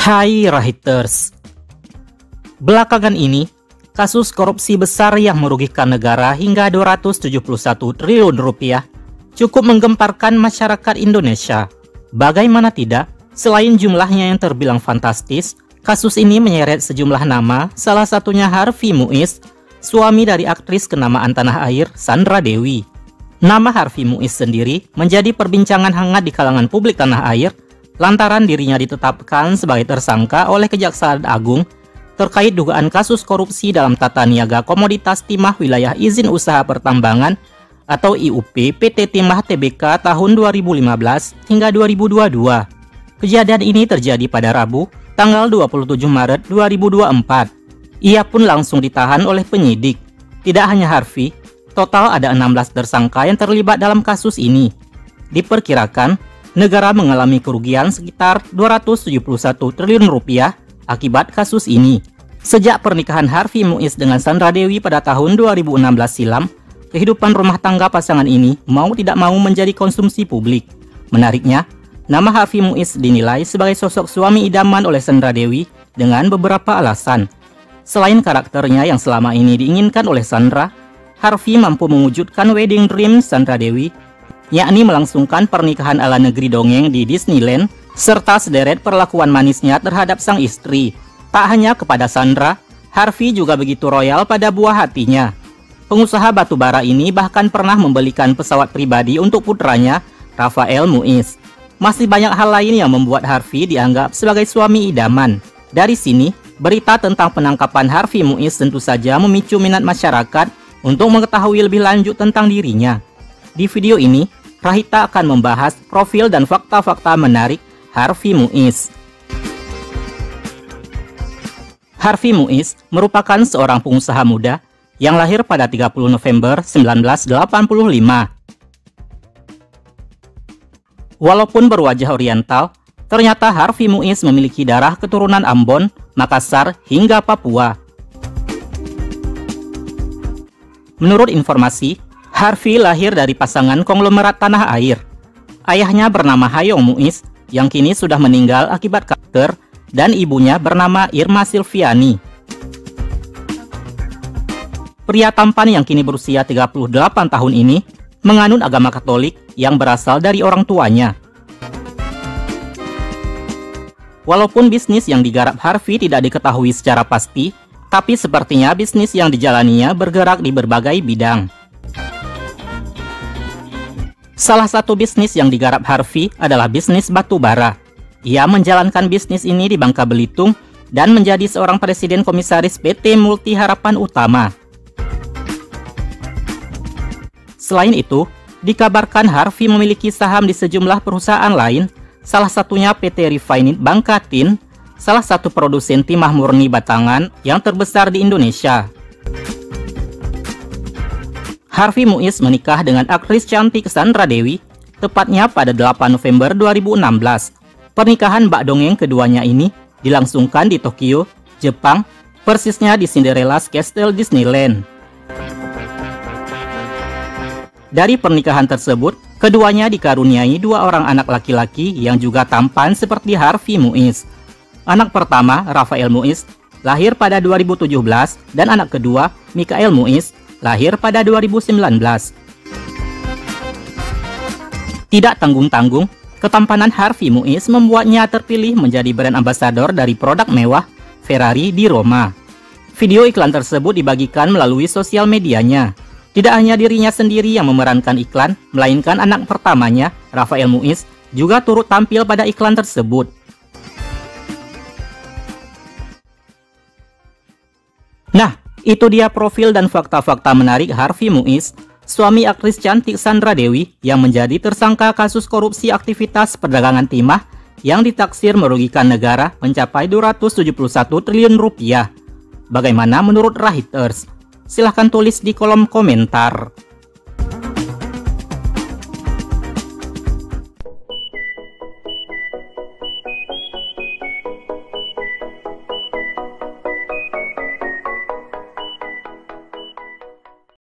Hai Rahiters, belakangan ini kasus korupsi besar yang merugikan negara hingga 271 triliun rupiah cukup menggemparkan masyarakat Indonesia. Bagaimana tidak, selain jumlahnya yang terbilang fantastis, kasus ini menyeret sejumlah nama, salah satunya Harvey Muiz, suami dari aktris kenamaan tanah air Sandra Dewi. Nama Harvey Muiz sendiri menjadi perbincangan hangat di kalangan publik tanah air lantaran dirinya ditetapkan sebagai tersangka oleh Kejaksaan Agung terkait dugaan kasus korupsi dalam tata niaga komoditas timah wilayah izin usaha pertambangan atau IUP PT Timah Tbk tahun 2015 hingga 2022. Kejadian ini terjadi pada Rabu, tanggal 27 Maret 2024. Ia pun langsung ditahan oleh penyidik. Tidak hanya Harvey, total ada 16 tersangka yang terlibat dalam kasus ini. Diperkirakan negara mengalami kerugian sekitar 271 triliun rupiah akibat kasus ini. Sejak pernikahan Harvey Muiz dengan Sandra Dewi pada tahun 2016 silam, kehidupan rumah tangga pasangan ini mau tidak mau menjadi konsumsi publik. Menariknya, nama Harvey Muiz dinilai sebagai sosok suami idaman oleh Sandra Dewi dengan beberapa alasan. Selain karakternya yang selama ini diinginkan oleh Sandra, Harvey mampu mewujudkan wedding dream Sandra Dewi, yakni melangsungkan pernikahan ala negeri dongeng di Disneyland, serta sederet perlakuan manisnya terhadap sang istri. Tak hanya kepada Sandra, Harvey juga begitu royal pada buah hatinya. Pengusaha batubara ini bahkan pernah membelikan pesawat pribadi untuk putranya, Rafael Muiz. Masih banyak hal lain yang membuat Harvey dianggap sebagai suami idaman. Dari sini, berita tentang penangkapan Harvey Muiz tentu saja memicu minat masyarakat untuk mengetahui lebih lanjut tentang dirinya. Di video ini, Rahita akan membahas profil dan fakta-fakta menarik Harvey Muiz. Harvey Muiz merupakan seorang pengusaha muda yang lahir pada 30 November 1985. Walaupun berwajah oriental, ternyata Harvey Muiz memiliki darah keturunan Ambon, Makassar, hingga Papua. Menurut informasi, Harvey lahir dari pasangan konglomerat tanah air. Ayahnya bernama Hayong Muiz yang kini sudah meninggal akibat kanker, dan ibunya bernama Irma Silviani. Pria tampan yang kini berusia 38 tahun ini menganut agama Katolik yang berasal dari orang tuanya. Walaupun bisnis yang digarap Harvey tidak diketahui secara pasti, tapi sepertinya bisnis yang dijalaninya bergerak di berbagai bidang. Salah satu bisnis yang digarap Harvey adalah bisnis batu bara. Ia menjalankan bisnis ini di Bangka Belitung dan menjadi seorang presiden komisaris PT Multi Harapan Utama. Selain itu, dikabarkan Harvey memiliki saham di sejumlah perusahaan lain, salah satunya PT Refined Bangka Tin, salah satu produsen timah murni batangan yang terbesar di Indonesia. Harvey Muiz menikah dengan aktris cantik Sandra Dewi, tepatnya pada 8 November 2016. Pernikahan bak dongeng keduanya ini dilangsungkan di Tokyo, Jepang, persisnya di Cinderella's Castle Disneyland. Dari pernikahan tersebut, keduanya dikaruniai 2 orang anak laki-laki yang juga tampan seperti Harvey Muiz. Anak pertama, Rafael Muiz, lahir pada 2017, dan anak kedua, Michael Muiz, lahir pada 2019. Tidak tanggung-tanggung, ketampanan Harvey Muiz membuatnya terpilih menjadi brand ambassador dari produk mewah Ferrari di Roma. Video iklan tersebut dibagikan melalui sosial medianya. Tidak hanya dirinya sendiri yang memerankan iklan, melainkan anak pertamanya, Rafael Muiz, juga turut tampil pada iklan tersebut. Nah, itu dia profil dan fakta-fakta menarik Harvey Muiz, suami aktris cantik Sandra Dewi yang menjadi tersangka kasus korupsi aktivitas perdagangan timah yang ditaksir merugikan negara mencapai 271 triliun rupiah. Bagaimana menurut Rahiters? Silahkan tulis di kolom komentar.